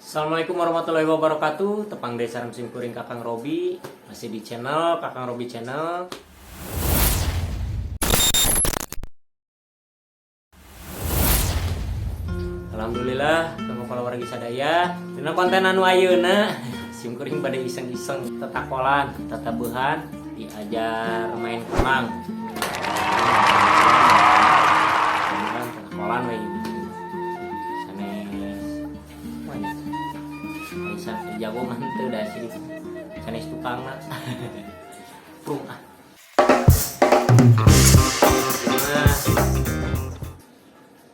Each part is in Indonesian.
Assalamualaikum warahmatullahi wabarakatuh. Tepang Desa Ramsim Kuring Kakang Robi. Masih di channel Kakang Robi Channel. Alhamdulillah temu wargi sadaya. Dina konten anu ayeuna sim kuring pada iseng-iseng tetakolan, tatabuhan, diajar main kemang. Tetakolan we jago mantu dah sih sanes tukang lah prung ah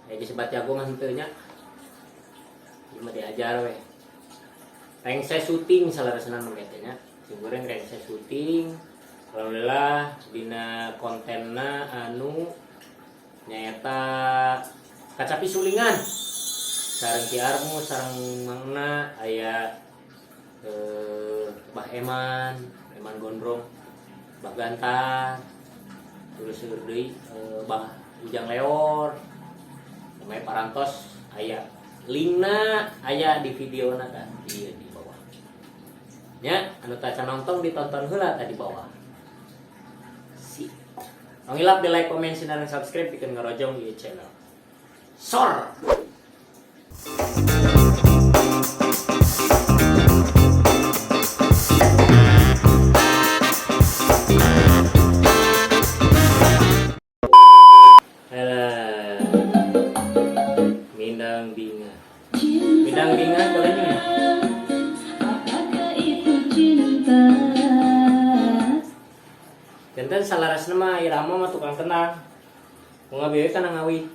jadi sebat jago mantunya cuma diajar we reng saya syuting salah rasanan makanya simpuran reng saya syuting alhamdulillah dina kontenna anu nyata kacapi sulingan sareng Ki Armu sareng Mangna aya Bah Eman Gondrong, Bah Gantar, terus deui Bah Ujang Leor, sampai parantos aya linkna aya di videona kan di bawah. Nya anu taca nonton ditonton heula tadi bawah. Si. Pangilap di like, comment, share, dan subscribe bikin ngarojong di channel. Sor. Mindang binga bolehnya. Jantan salaras nama irama mah tukang tenang. Bunga biaya kan ngawi.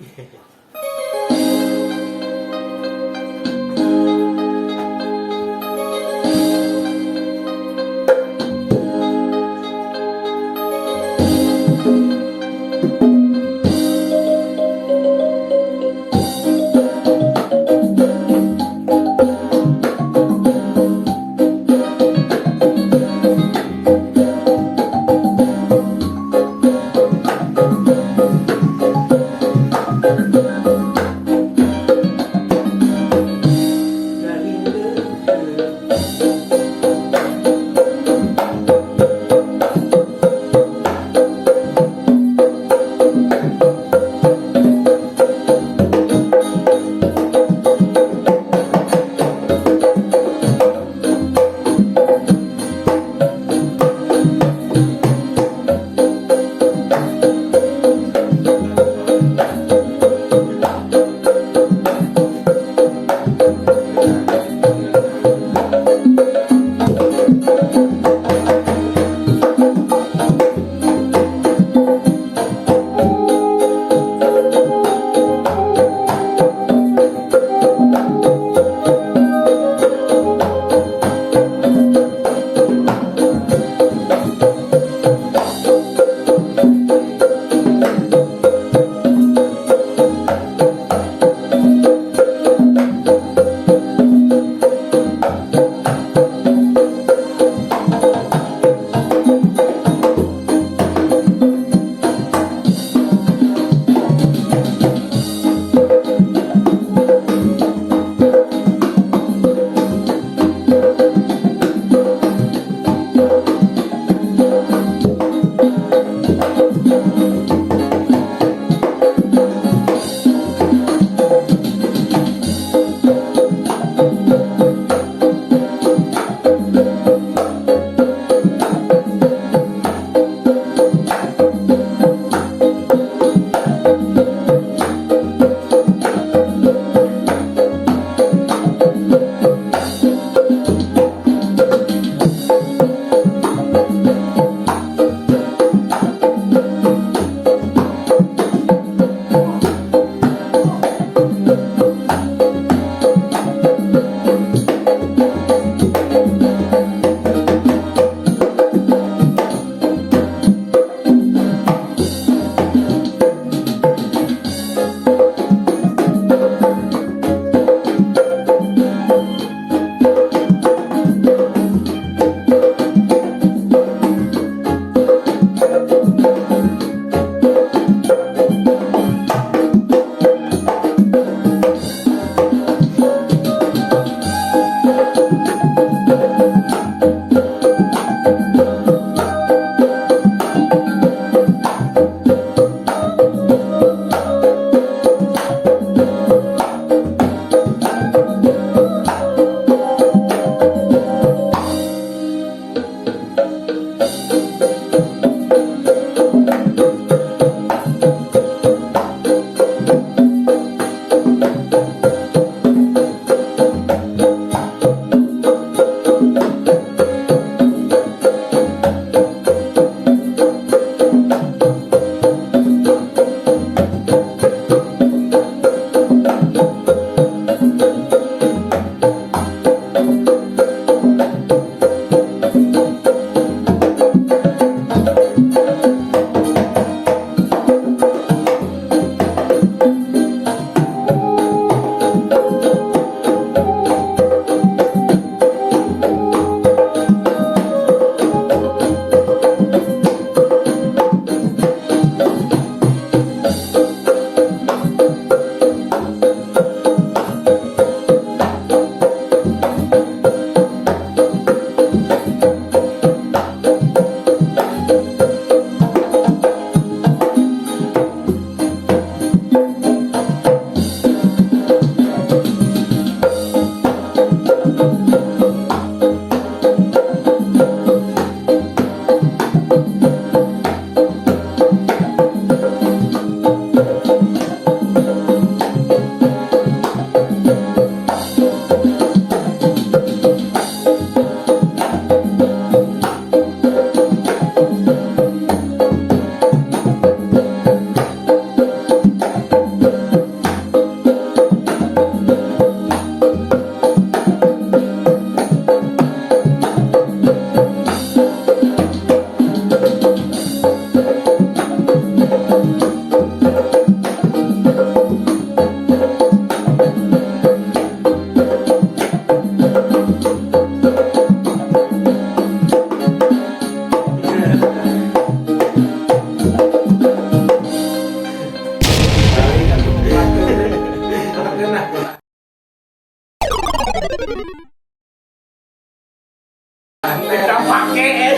Kita pakai.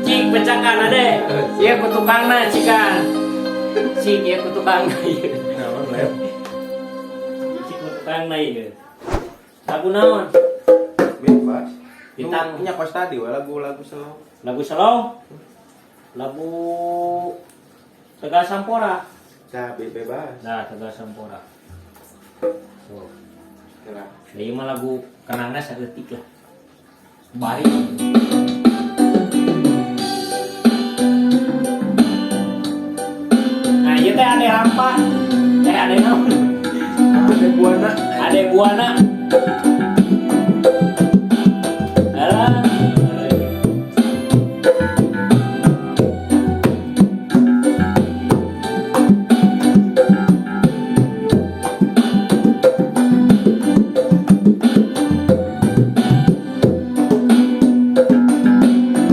Cik pecakan ada. Iya kutukangna cikan. Cik ya kutukangna. Cik kutukangna ieu. Lagu naon? Bebas. Bintang Punya kos tadi lagu-lagu slow. lagu slow. Lagu Tegal Sampora. Cabe bebas. Nah, Tegal Sampora. Tuh. Kira. Ini mah lagu kenangna saeutik lah. Bari. Nah, ieu teh ade hampa. Teh ade naon? Ada buana. Ade buana. Alah.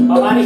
Pamari.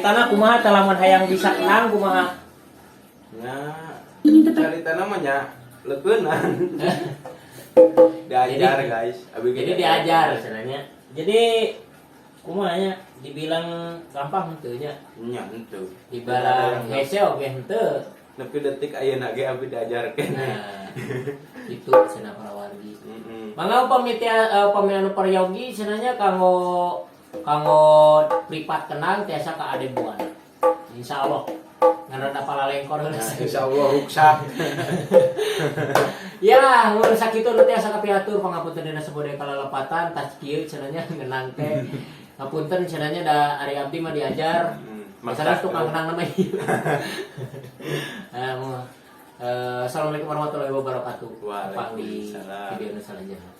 caritana kumaha talaman hayang bisa kenang kumaha. nya cerita namanya leukeunnan. Diajar guys. Jadi diajar sebenarnya. Jadi kumanya dibilang gampang henteu nya. Nya henteu. Dibilang hese oge henteu. Nepi detik ayeuna ge abi diajarkeun. Nah, itu cenah para wargi. Mangga pamianu peryogi cenanya kanggo privat kenang tiasa ka ade buana. Insyaallah. Ngarada palalengkor heula. Insyaallah ruksak. Ya, mun sakitu nu tiasa kapiatur pangapunten dina sabode kalalepatan tas kieu cenanya ngeunang teh. Ngapunten cenanya da ari abdi mah diajar. Masalah tukang kenang nama ieu. Assalamualaikum warahmatullahi wabarakatuh. Waalaikumsalam. Di video nu salanjutna.